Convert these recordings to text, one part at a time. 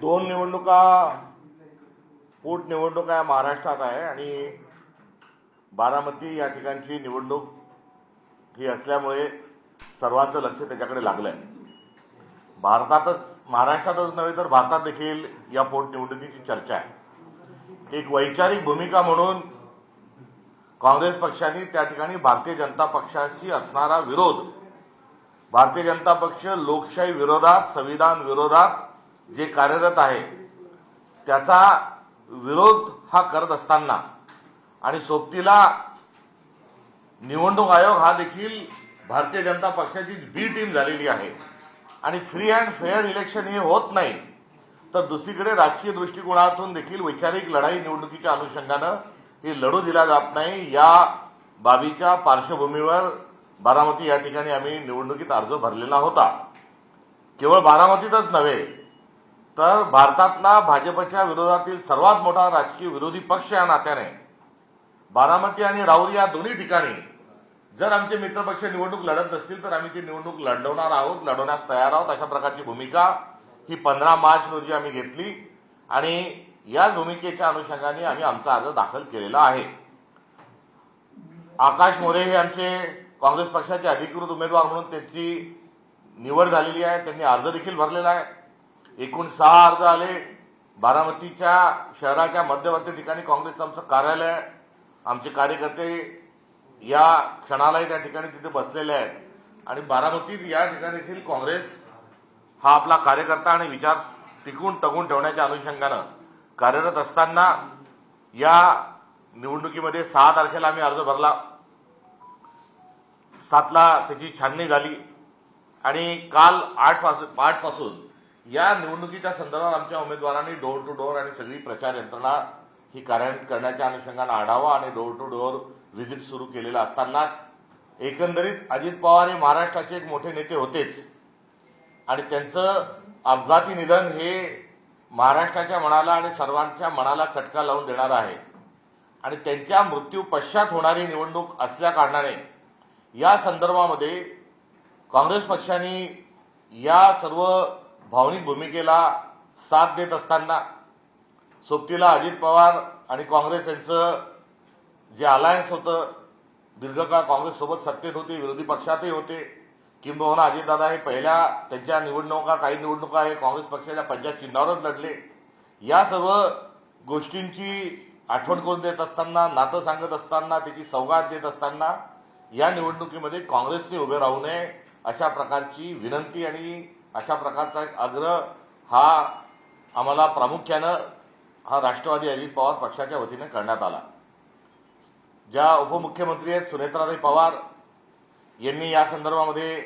दोन निवडणुका पोटनिवडणुका या महाराष्ट्रात आहे आणि बारामती या ठिकाणची निवडणूक ही असल्यामुळे सर्वांचं लक्ष त्याच्याकडे लागलं आहे. भारतातच महाराष्ट्रातच नव्हे तर भारतात देखील या पोटनिवडणुकीची चर्चा आहे. एक वैचारिक भूमिका म्हणून काँग्रेस पक्षाने त्या ठिकाणी भारतीय जनता पक्षाशी असणारा विरोध, भारतीय जनता पक्ष लोकशाही विरोधात, संविधान विरोधात जे कार्यरत आहे त्याचा विरोध हा करत असताना आणि सोबतीला निवडणूक आयोग हा देखील भारतीय जनता पक्षाची बी टीम झालेली आहे आणि फ्री अँड फेअर इलेक्शन हे होत नाही, तर दुसरीकडे राजकीय दृष्टिकोनातून देखील वैचारिक लढाई निवडणुकीच्या अनुषंगानं ही लढू दिला जात नाही. या बाबीच्या पार्श्वभूमीवर बारामती या ठिकाणी आम्ही निवडणुकीत अर्ज भरलेला होता. केवळ बारामतीतच नव्हे तर भारतातला भाजपच्या विरोधातील सर्वात मोठा राजकीय विरोधी पक्ष या नात्याने बारामती आणि राऊरी या दोन्ही ठिकाणी जर आमचे मित्रपक्ष निवडणूक लढत असतील तर आम्ही ती निवडणूक लढवणार आहोत, लढवण्यास तयार आहोत, अशा प्रकारची भूमिका ही 15 मार्च रोजी आम्ही घेतली आणि या भूमिकेच्या अनुषंगाने आम्ही आमचा अर्ज दाखल केलेला आहे. आकाश मोरे हे आमचे काँग्रेस पक्षाचे अधिकृत उमेदवार म्हणून त्यांची निवड झालेली आहे. त्यांनी अर्ज देखील भरलेला आहे. एकूण 6 अर्ज आले. बारामतीच्या शहराच्या मध्यवर्ती ठिकाणी काँग्रेसचं आमचं कार्यालय आहे. आमचे कार्यकर्ते या क्षणालाही त्या ठिकाणी तिथे बसलेले आहेत आणि बारामतीत या ठिकाणी देखील काँग्रेस हा आपला कार्यकर्ता आणि विचार टिकून ठेवण्याच्या अनुषंगानं कार्यरत असताना या निवडणुकीमध्ये 6 तारखेला आम्ही अर्ज भरला. 7ला त्याची छाननी झाली आणि काल 8 पासून या निवडणुकीच्या संदर्भात आमच्या उमेदवारांनी डोर टू डोर आणि सगळी प्रचार यंत्रणा ही कार्यान्वित करण्याच्या अनुषंगानं आढावा आणि डोर टू डोर व्हिजिट सुरू केलेला असतानाच एकंदरीत अजित पवार हे महाराष्ट्राचे एक मोठे नेते होतेच आणि त्यांचं अपघाती निधन हे महाराष्ट्राच्या मनाला आणि सर्वांच्या मनाला चटका लावून देणार आहे आणि त्यांच्या मृत्यू पश्चात होणारी निवडणूक असल्या कारणाने या संदर्भामध्ये काँग्रेस पक्षाने या सर्व भावनिक भूमिकेला साथ देत असताना सोबतीला अजित पवार आणि काँग्रेस यांचं जे अलायन्स होतं, दीर्घकाळ काँग्रेससोबत सत्तेत होते, विरोधी पक्षातही होते, किंबहुना अजितदादा हे पहिल्या त्यांच्या काही निवडणुका हे काँग्रेस पक्षाच्या पंजाब चिन्हावरच लढले. या सर्व गोष्टींची आठवण करून देत असताना, नातं सांगत असताना, त्याची सौगात देत असताना या निवडणुकीमध्ये काँग्रेसने उभे राहू नये अशा प्रकारची विनंती आणि अशा प्रकारचा एक आग्रह हा आम्हाला प्रामुख्यानं हा राष्ट्रवादी अजित पवार पक्षाच्या वतीने करण्यात आला. ज्या उपमुख्यमंत्री आहेत सुनेत्राताई पवार यांनी या संदर्भामध्ये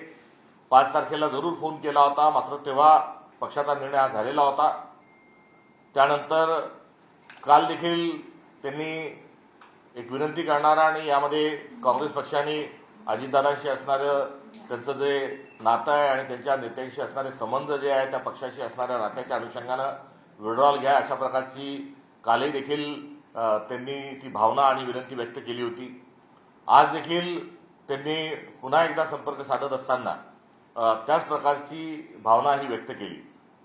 5 तारखेला जरूर फोन केला होता, मात्र तेव्हा पक्षाचा निर्णय हा झालेला होता. त्यानंतर काल देखील त्यांनी एक विनंती करणारा आणि यामध्ये काँग्रेस पक्षाने अजितदादांशी असणारं त्यांचं जे नातं आहे आणि त्यांच्या नेत्यांशी असणारे संबंध जे आहे त्या पक्षाशी असणाऱ्या नात्याच्या अनुषंगानं विड्रॉल घ्या अशा प्रकारची कालही देखील त्यांनी ती भावना आणि विनंती व्यक्त केली होती. आज देखील त्यांनी पुन्हा एकदा संपर्क साधत असताना त्याच प्रकारची भावना ही व्यक्त केली.